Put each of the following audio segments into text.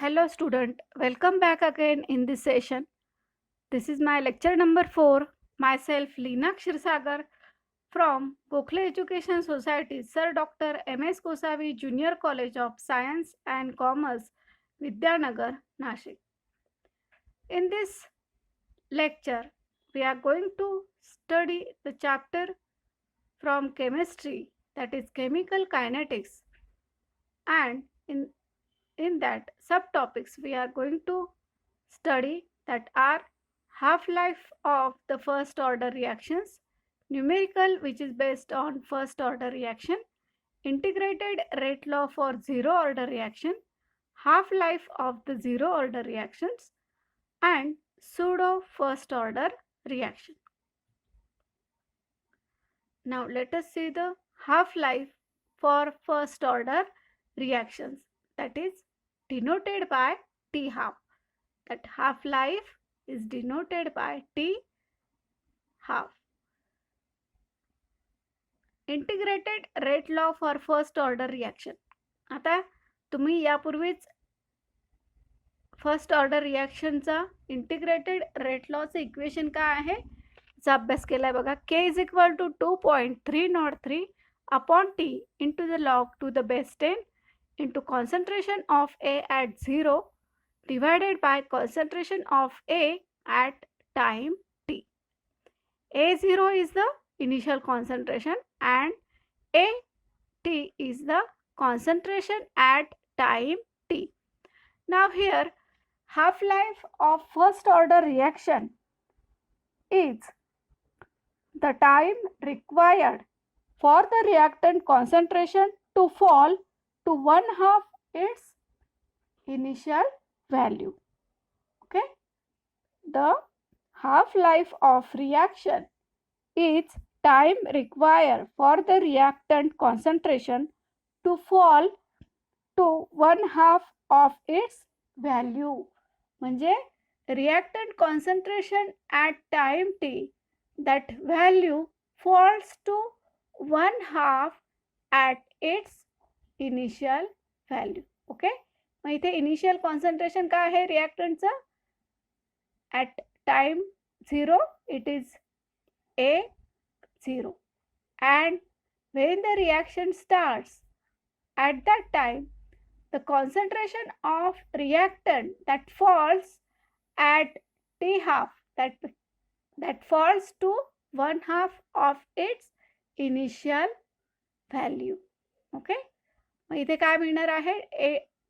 Hello student, welcome back again in this session. This is my lecture number 4. Myself Leena Kshirsagar from Gokhale Education Society, Sir Dr. M.S. Kosavi Junior College of Science and Commerce, Vidyanagar, Nashik. In this lecture, we are going to study the chapter from chemistry, that is chemical kinetics, and in that subtopics we are going to study that are half-life of the first order reactions, numerical which is based on first order reaction, integrated rate law for zero order reaction, half-life of the zero order reactions, and pseudo first order reaction. Now let us see the half-life for first order reactions, that is denoted by T half. That half-life is denoted by T half. Integrated rate law for first order reaction. आता तुम्ही यापूर्वीच first order रिॲक्शनचा integrated rate लॉचं equation काय आहे याचा अभ्यास केला आहे बघा. K is equal to 2.303 upon t into the log to the base 10 into concentration of A at 0 divided by concentration of A at time t. A0 is the initial concentration and AT is the concentration at time t. Now here half-life of first order reaction is the time required for the reactant concentration to fall to 1/2 its initial value. Okay, the half-life of reaction is time required for the reactant concentration to fall to 1/2 of its value. म्हणजे reactant concentration at time t, that value falls to 1/2 at its initial value. Okay, मग इथे initial concentration काय आहे रिॲक्टंटचं at time 0 it is A0 and when the reaction starts at that time the concentration of reactant that falls at T half, that falls to 1/2 of its initial value. Okay, मग इथे काय मिळणार आहे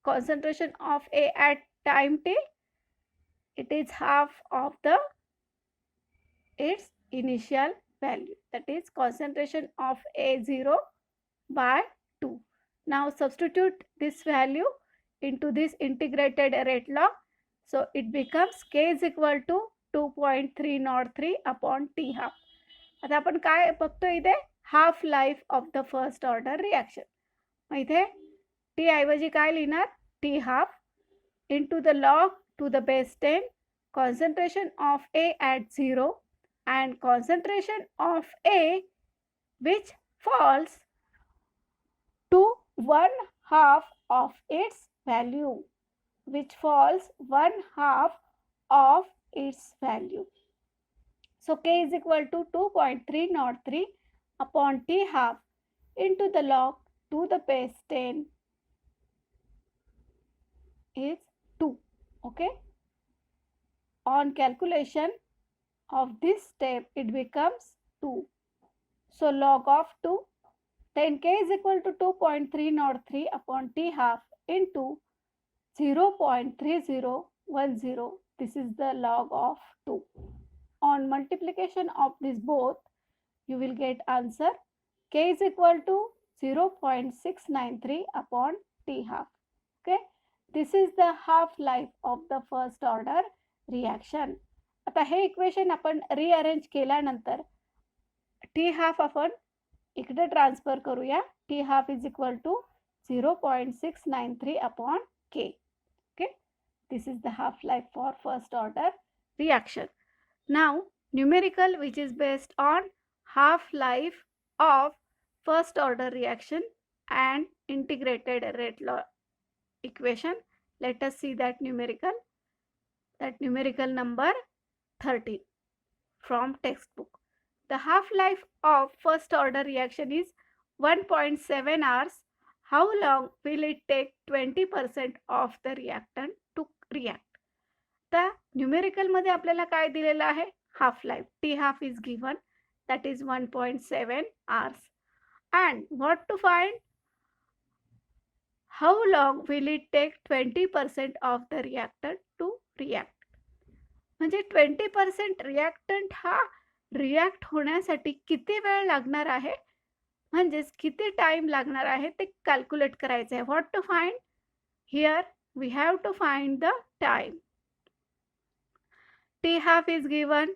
concentration of A at time t, it is half of the its initial value, that is concentration of A0 by 2. Now substitute this value into this integrated rate law, so it becomes K is equal to 2.303 upon T half. आता आपण काय बघतो इथे half life of the first order reaction. मग इथे t ऐवजी काय लिहिणार t half into the log to the base 10 concentration of A at 0 and concentration of A which falls to 1/2 of its value, which falls 1/2 of its value. So K is equal to 2.303 upon T half into the log to the base 10 is 2. Okay, on calculation of this step it becomes 2, so log of 2, then K is equal to 2.303 upon T half into 0.3010, this is the log of 2. On multiplication of this both you will get answer K is equal to 0.693 upon T half. Okay, this is the half life of the first order reaction. आता हे equation आपण rearrange केल्यानंतर t half आपण इकडे transfer करूया. T half is equal to 0.693 upon k. Okay, this is the half life for first order reaction. Now numerical which is based on half life of first order reaction and integrated rate law equation, Let us see that numerical number 13 from textbook. The half-life of first order reaction is 1.7 hours. How long will it take 20% of the reactant to react? The numerical मध्ये आपल्याला काय दिलेलं आहे? Half life. T half is given, that is 1.7 hours. And what to find? How long will it take 20% of the reactant to react? म्हणजे 20% reactant हा react होण्यासाठी किती वेळ लागणार आहे, म्हणजेच किती टाइम लागणार आहे ते कॅल्क्युलेट करायचं आहे. What to find? Here we have to find the time. T half is given,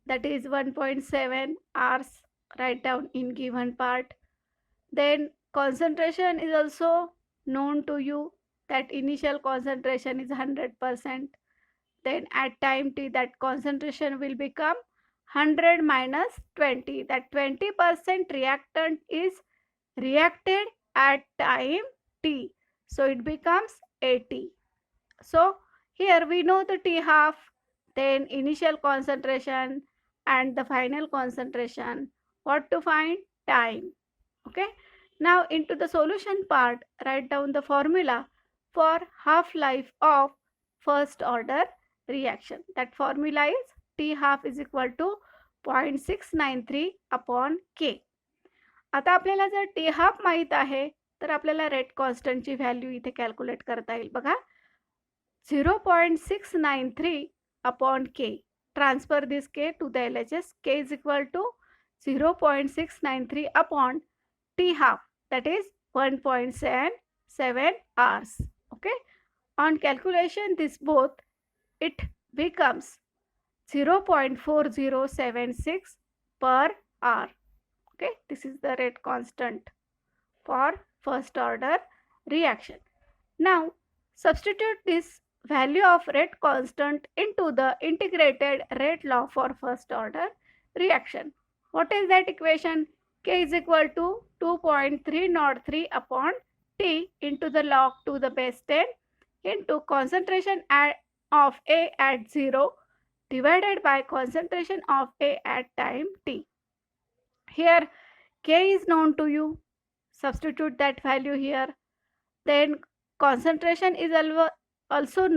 that is 1.7 hours. Write down in given part. Then concentration is also known to you, that initial concentration is 100%. Then at time t, that concentration will become 100 minus 20. That 20% reactant is reacted at time t. So it becomes 80. So here we know the T half, then initial concentration and the final concentration. What to find? Time. Okay. Now into the solution part, write down the formula for half-life of first order reaction. That formula is T half is equal to 0.693 upon K. आता आपल्याला जर T half माहित आहे तर आपल्याला rate कॉन्स्टंटची value इथे calculate करता येईल. बघा, 0.693 upon K. Transfer this K to the LHS. K is equal to 0.693 upon T half, that is 1.77 hours. Okay. On calculation this both, it becomes 0.4076 per hour. Okay. This is the rate constant for first order reaction. Now substitute this value of rate constant into the integrated rate law for first order reaction. What is that equation? K is equal to 2.303 upon T into the log to the base 10 into concentration of A at 0 divided by concentration of A at time t. Here K is known to you. Substitute that value here. Then concentration is also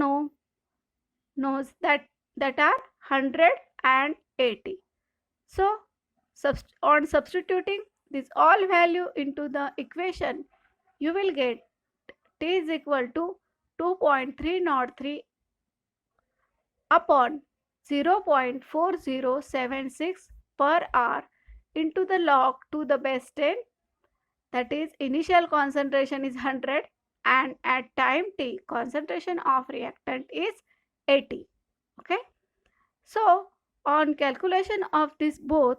knows that are 100 and 80. So on substituting this all value into the equation, you will get T is equal to 2.303 upon 0.4076 per hour into the log to the base 10, that is initial concentration is 100 and at time t concentration of reactant is 80. Okay. So on calculation of this both,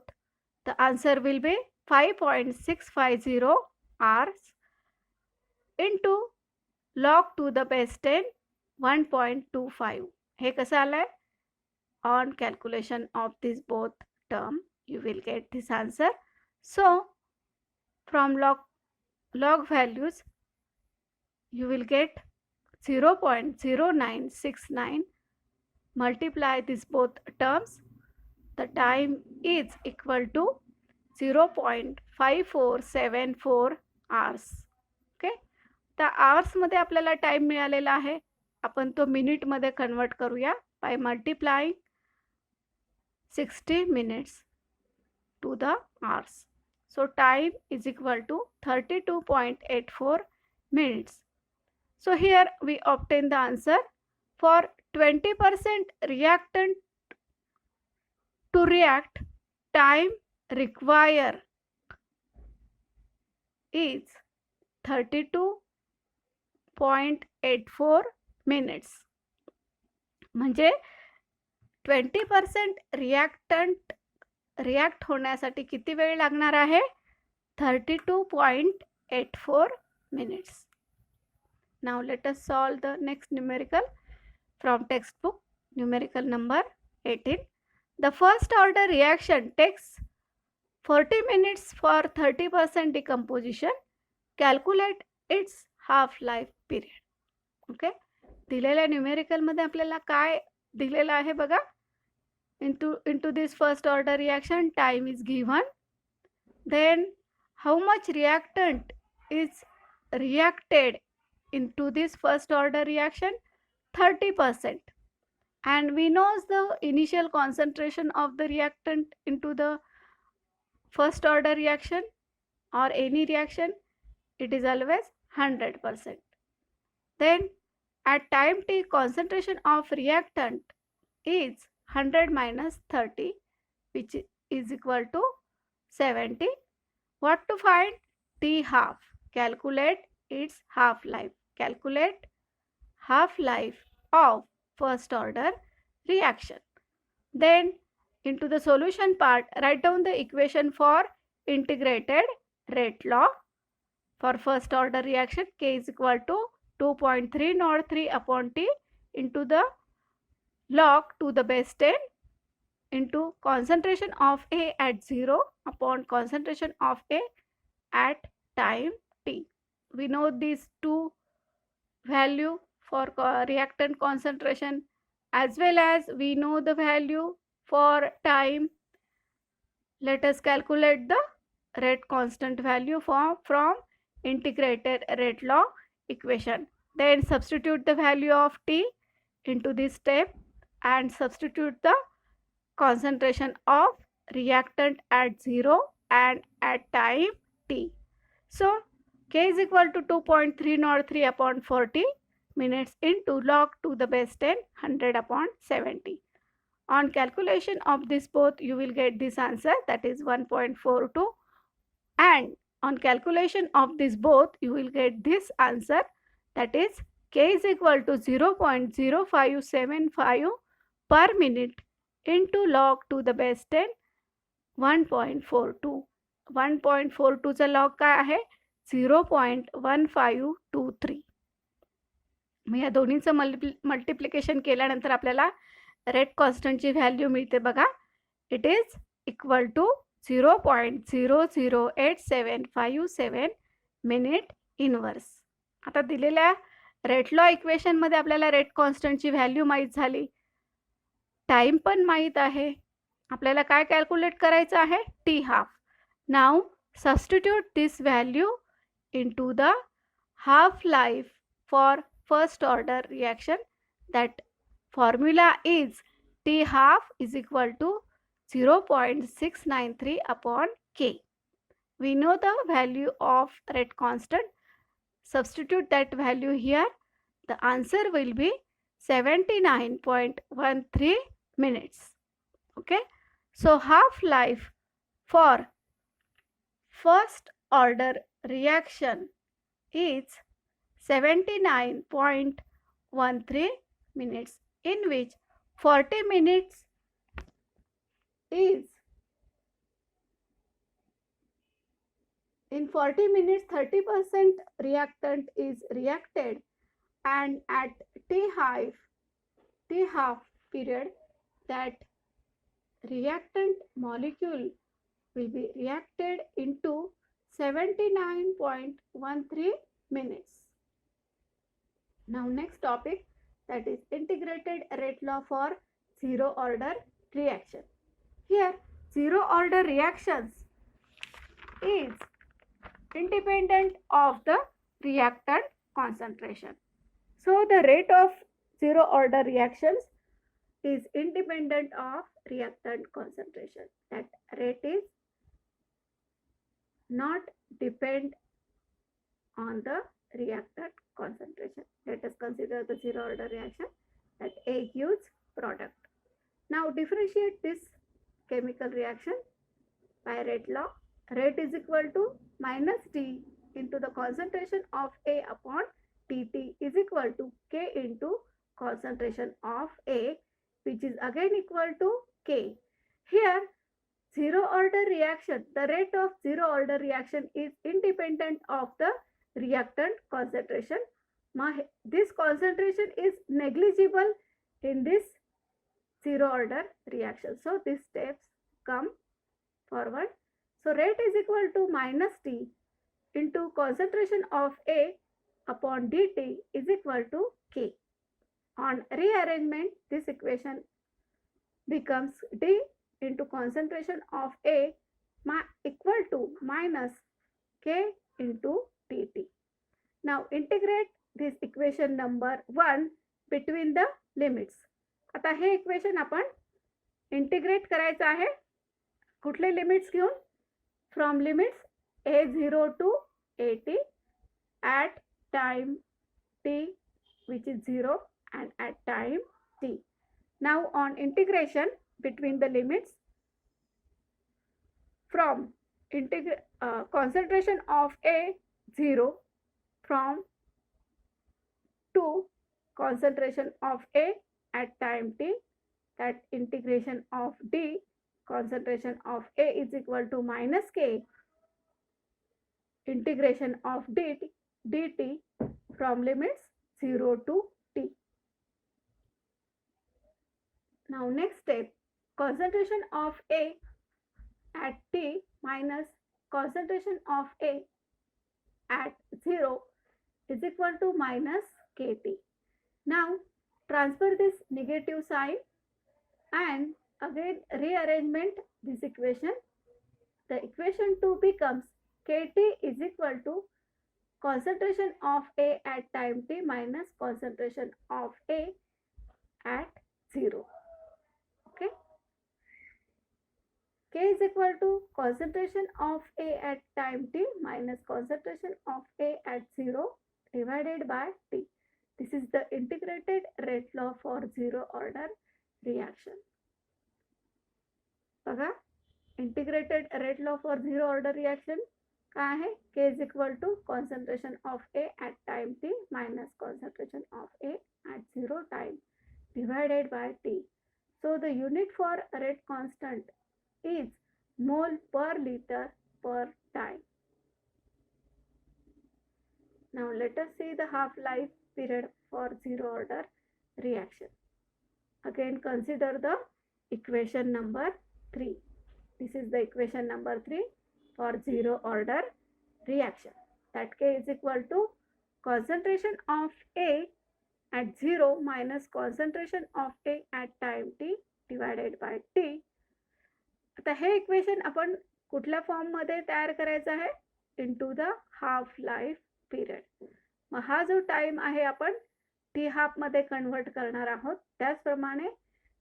the answer will be 5.650 hours into log to the base 10 1.25. हे कसं आलंय? On calculation of this both term, you will get this answer. So from log values, you will get 0.0969. Multiply these both terms. The time is equal to 0.5474 hours. Okay. त्या आवर्समध्ये आपल्याला time मिळालेला आहे. आपण तो मिनिटमध्ये convert करूया by multiplying 60 minutes to the hours. So time is equal to 32.84 minutes. So here we obtain the answer for 20% reactant to react, time required is 32.84 minutes. म्हणजे 20% react होण्यासाठी किती वेळ लागणार आहे? 32.84 minutes. Now let us solve the next numerical from textbook, numerical number 18. The first order reaction takes 40 minutes for 30% decomposition. Calculate its half-life period. Okay. दिलेल्या न्यूमेरिकलमध्ये आपल्याला काय दिलेलं आहे बघा. into this first order reaction, time is given. Then how much reactant is reacted into this first order reaction? 30%. And we know the initial concentration of the reactant into the first order reaction or any reaction, it is always 100%. Then at time t, concentration of reactant is 100 minus 30, which is equal to 70. What to find? T half. Calculate its half-life. Calculate half-life of first order reaction. Then into the solution part, write down the equation for integrated rate law for first order reaction. K is equal to 2.303 upon T into the log to the base 10 into concentration of A at 0 upon concentration of A at time t. We know these two value for reactant concentration as well as we know the value for time. Let us calculate the rate constant value from integrated rate law equation. Then substitute the value of t into this step and substitute the concentration of reactant at 0 and at time t. So K is equal to 2.303 upon 40 minutes into log to the base 10 100 upon 70. On calculation of this both you will get this answer, that is 1.42, and on calculation of this both you will get this answer, that is K is equal to 0.0575 per minute into log to the base 10 1.42. 1.42 चा log काय आहे 0.1523. मग या दोन्हीचं multiplication केल्यानंतर आपल्याला rate कॉन्स्टंटची value मिळते बघा. It is equal to 0.0085757 minute inverse. आता दिलेल्या रेट लॉ इक्वेशनमध्ये आपल्याला रेट कॉन्स्टंटची व्हॅल्यू माहीत झाली, टाइम पण माहीत आहे. आपल्याला काय कॅल्क्युलेट करायचं आहे? T half. Now substitute this value into the half life for first order reaction. That formula is T half is equal to 0.693 upon K. We know the value of rate constant. Substitute that value here. The answer will be 79.13 minutes. Okay. So half life for first order reaction is 79.13 minutes, in which 40 minutes is in 40 minutes 30% reactant is reacted, and at T half period that reactant molecule will be reacted into 79.13 minutes. Now next topic, that is integrated rate law for zero order reaction. Here zero order reactions is independent of the reactant concentration. So the rate of zero order reactions is independent of reactant concentration. That rate is not depend on the reactant concentration. Let us consider the zero order reaction that A gives product. Now differentiate this chemical reaction by rate law. Rate is equal to minus T into the concentration of A upon Tt is equal to K into concentration of A, which is again equal to K. Here zero order reaction, the rate of zero order reaction is independent of the reactant concentration. This concentration is negligible in this zero order reaction. So these steps come forward. So rate is equal to minus T into concentration of A upon dt is equal to K. rearrangement, this equation becomes D into concentration of A equal to minus K into dt. Now integrate this equation number 1 between the limits. आता हे equation आपण integrate करायचं आहे. कुठले limits घेऊन? From limits a0 to at at time t which is 0 and at time t. Now on integration between the limits from concentration of A 0 from to concentration of A at time t, that integration of D, concentration of A is equal to minus K integration of dt from limits 0 to t. Now next step, concentration of A at t minus concentration of A at 0 is equal to minus kt. Now transfer this negative sign and again rearrangement this equation. The equation 2 becomes kt is equal to concentration of A at time t minus concentration of A at 0. Okay. K is equal to concentration of A at time t minus concentration of A at 0 divided by t. This is the integrated rate law for zero order reaction. बघा, integrated rate law for zero order reaction काय आहे? K is equal to concentration of A at time t minus concentration of A at 0 time divided by t. So the unit for rate constant is mole per liter per time. Now let us see the half-life period for zero order reaction. Again consider the equation number 3. This is the equation number 3 for zero order reaction. That K is equal to concentration of A at 0 minus concentration of A at time t divided by t. आता हे equation आपण कुठल्या form मध्ये तयार करायचं आहे? Into the half life period. मग हा जो टाइम आहे आपण टी हाफ मध्ये कन्वर्ट करणार आहोत. त्याचप्रमाणे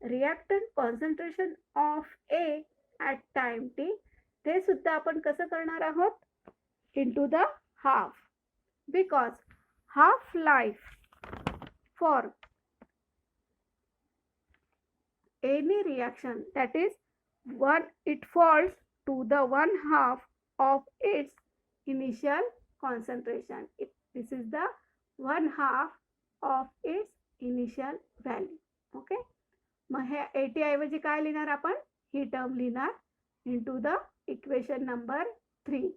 reactant concentration of A at time T ते सुद्धा आपण कसं करणार आहोत? Into the half. Because half life for any reaction, that is it falls to the 1/2 of its initial concentration. This is the 1/2 of its initial value. Okay. मग हे 80 ऐवजी काय लिहिणार आपण? ही टर्म लिहिणार into the equation number 3.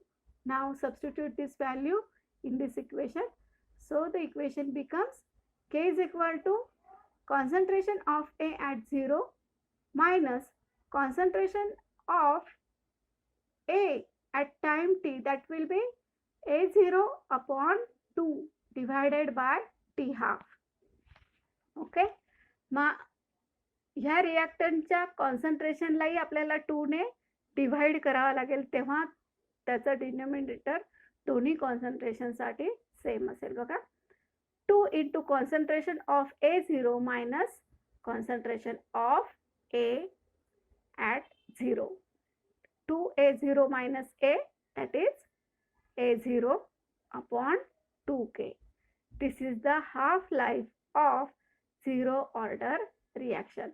Now substitute this value in this equation. So the equation becomes K is equal to concentration of A at 0 minus concentration of A at time t, that will be A0 upon 2 divided by T half. Okay. मग ह्या रिएक्टंटच्या कॉन्सन्ट्रेशनलाही आपल्याला 2 ने divide करावा लागेल, तेव्हा त्याचा denominator दोन्ही कॉन्सन्ट्रेशनसाठी same असेल. बघा, 2 into concentration of A0 minus concentration of A at 0. 2A0 minus A, that is A0 upon 2K. This is the half-life of zero order reaction.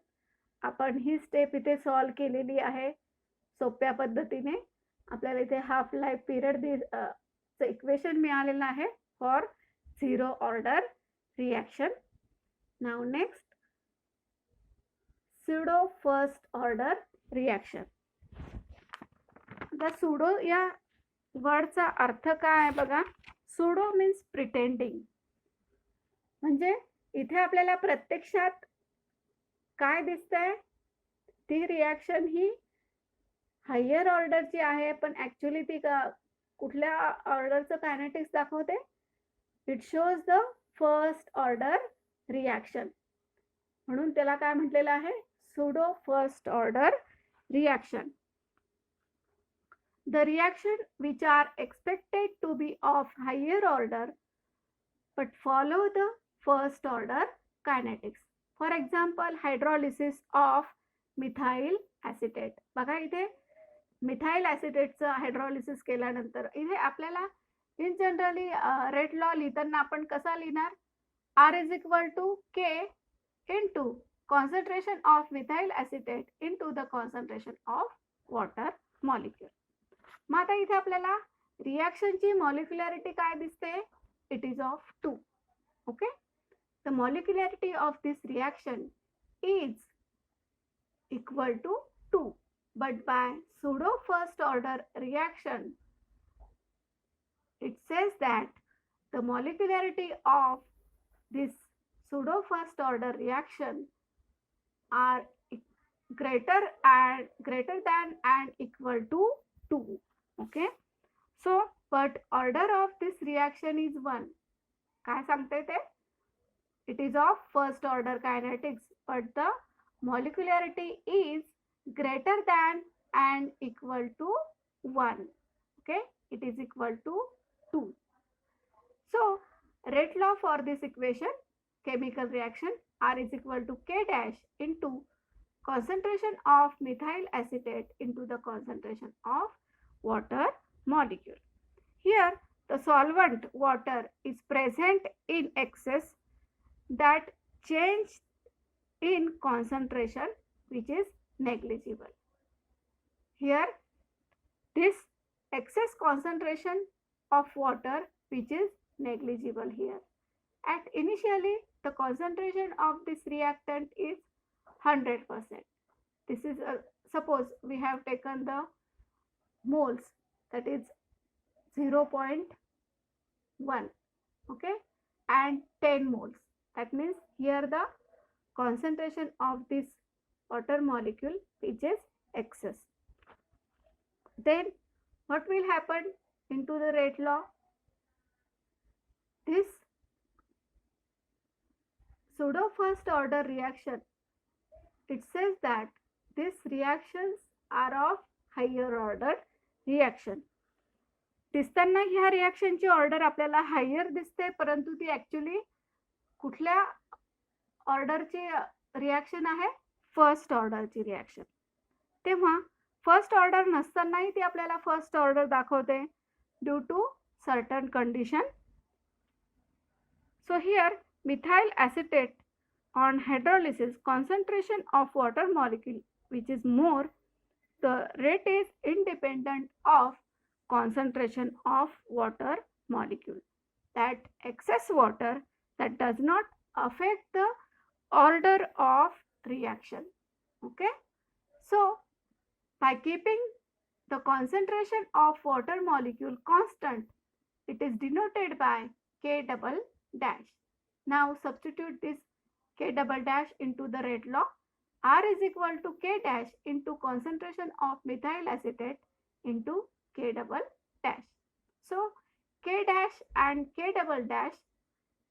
आपण ही स्टेप इथे सॉल्व केलेली आहे सोप्या पद्धतीने. आपल्याला इथे हाफ लाईफ पिरियड इक्वेशन मिळालेलं आहे for zero order reaction. Now next, pseudo first order reaction. The pseudo या वर्डचा अर्थ काय आहे बघा. pseudo means pretending. म्हणजे इथे आपल्याला प्रत्यक्षात काय दिसतंय? ती रिएक्शन ही हायर ऑर्डरची आहे, पण ऍक्च्युअली ती कुठल्या ऑर्डरचं कायनेटिक्स दाखवते? It shows the first order reaction. म्हणून त्याला काय म्हटलेलं आहे, pseudo first order reaction. The reaction which are expected to be of higher order but follow the first order kinetics. For example, hydrolysis of methyl acetate. बघा इथे methyl ॲसिटेटचं hydrolysis केल्यानंतर इथे आपल्याला इन जनरली रेट लॉ लिहिताना आपण कसा लिहिणार, R is equal to k into concentration of methyl acetate into the concentration of water molecule. मग आता इथे आपल्याला रिॲक्शनची मॉलिक्युलॅरिटी काय दिसते, it is of 2. Okay, the molecularity of this reaction is equal to 2, but by pseudo first order reaction it says that the molecularity of this pseudo first order reaction are greater than and equal to 2. Okay, so but order of this reaction is 1. काय सांगते ते, it is of first order kinetics but the molecularity is greater than and equal to 1. Okay, it is equal to 2. So rate law for this equation, chemical reaction R is equal to K dash into concentration of methyl acetate into the concentration of water molecule. Here the solvent water is present in excess that change in concentration which is negligible. Here this excess concentration of water which is negligible here. At initially the concentration of this reactant is 100%. This is suppose we have taken the moles, that is 0.1, okay, and 10 moles. That means here the concentration of this water molecule which is excess. Then what will happen into the rate law? This pseudo first order reaction, it says that these reactions are of higher order reaction. दिसताना ह्या रिॲक्शनची order आपल्याला higher दिसते, परंतु ती actually कुठल्या ऑर्डरची reaction आहे, first ऑर्डरची रिॲक्शन. तेव्हा फर्स्ट ऑर्डर नसतानाही ती आपल्याला फर्स्ट ऑर्डर दाखवते due to certain condition. So here methyl acetate on hydrolysis concentration of water molecule which is more, the rate is independent of concentration of water molecule. That excess water that does not affect the order of reaction. Okay, so by keeping the concentration of water molecule constant, it is denoted by K double dash. Now substitute this K double dash into the rate law. R is equal to K dash into concentration of methyl acetate into K double dash. So K dash and K double dash,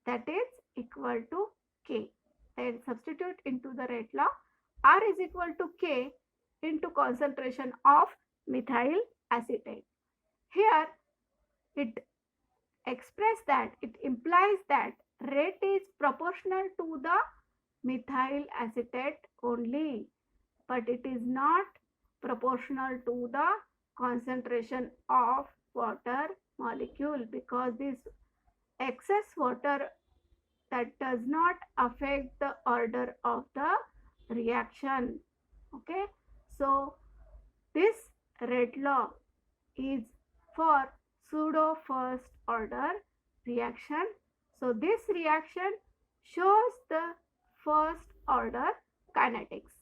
that is equal to K. Then substitute into the rate law. R is equal to K into concentration of methyl acetate. Here it express that, it implies that rate is proportional to the methyl acetate only, but it is not proportional to the concentration of water molecule, because this excess water that does not affect the order of the reaction. Okay, so this rate law is for pseudo first order reaction. So this reaction shows the first order kinetics.